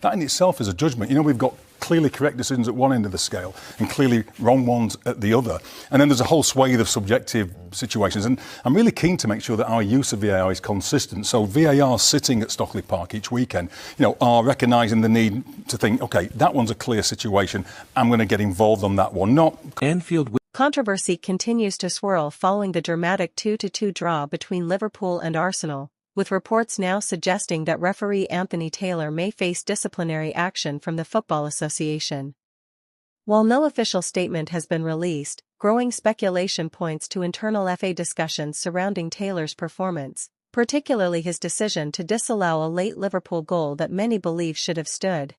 that in itself is a judgment. We've got clearly correct decisions at one end of the scale and clearly wrong ones at the other. And then there's a whole swathe of subjective situations. And I'm really keen to make sure that our use of VAR is consistent. So VAR sitting at Stockley Park each weekend, are recognising the need to think, OK, that one's a clear situation. I'm going to get involved on that one. Not Anfield. Controversy continues to swirl following the dramatic 2-2 draw between Liverpool and Arsenal, with reports now suggesting that referee Anthony Taylor may face disciplinary action from the Football Association. While no official statement has been released, growing speculation points to internal FA discussions surrounding Taylor's performance, particularly his decision to disallow a late Liverpool goal that many believe should have stood.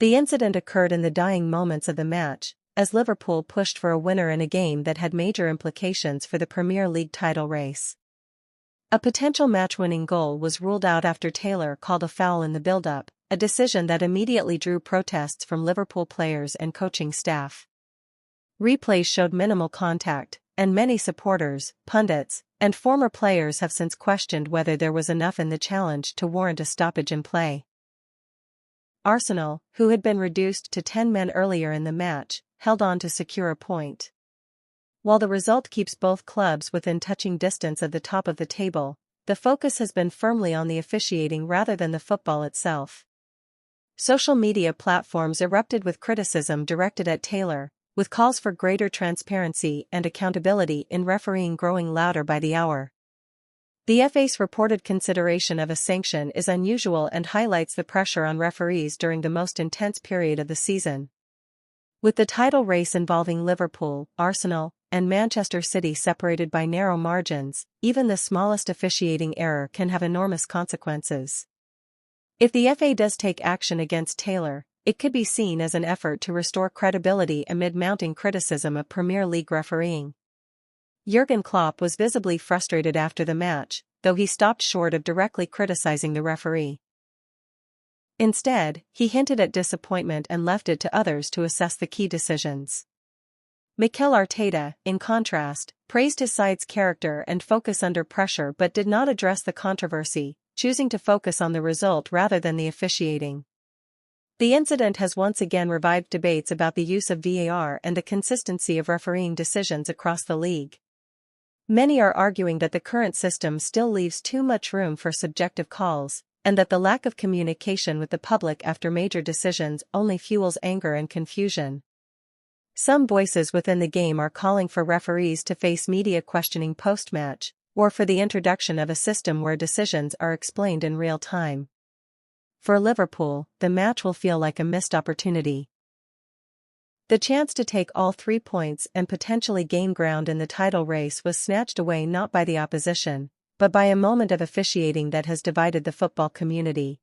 The incident occurred in the dying moments of the match, as Liverpool pushed for a winner in a game that had major implications for the Premier League title race. A potential match-winning goal was ruled out after Taylor called a foul in the build-up, a decision that immediately drew protests from Liverpool players and coaching staff. Replays showed minimal contact, and many supporters, pundits, and former players have since questioned whether there was enough in the challenge to warrant a stoppage in play. Arsenal, who had been reduced to 10 men earlier in the match, held on to secure a point. While the result keeps both clubs within touching distance of the top of the table, the focus has been firmly on the officiating rather than the football itself. Social media platforms erupted with criticism directed at Taylor, with calls for greater transparency and accountability in refereeing growing louder by the hour. The FA's reported consideration of a sanction is unusual and highlights the pressure on referees during the most intense period of the season. With the title race involving Liverpool, Arsenal, and Manchester City separated by narrow margins, even the smallest officiating error can have enormous consequences. If the FA does take action against Taylor, it could be seen as an effort to restore credibility amid mounting criticism of Premier League refereeing. Jurgen Klopp was visibly frustrated after the match, though he stopped short of directly criticizing the referee. Instead, he hinted at disappointment and left it to others to assess the key decisions. Mikel Arteta, in contrast, praised his side's character and focus under pressure but did not address the controversy, choosing to focus on the result rather than the officiating. The incident has once again revived debates about the use of VAR and the consistency of refereeing decisions across the league. Many are arguing that the current system still leaves too much room for subjective calls, and that the lack of communication with the public after major decisions only fuels anger and confusion. Some voices within the game are calling for referees to face media questioning post-match, or for the introduction of a system where decisions are explained in real time. For Liverpool, the match will feel like a missed opportunity. The chance to take all 3 points and potentially gain ground in the title race was snatched away not by the opposition, but by a moment of officiating that has divided the football community.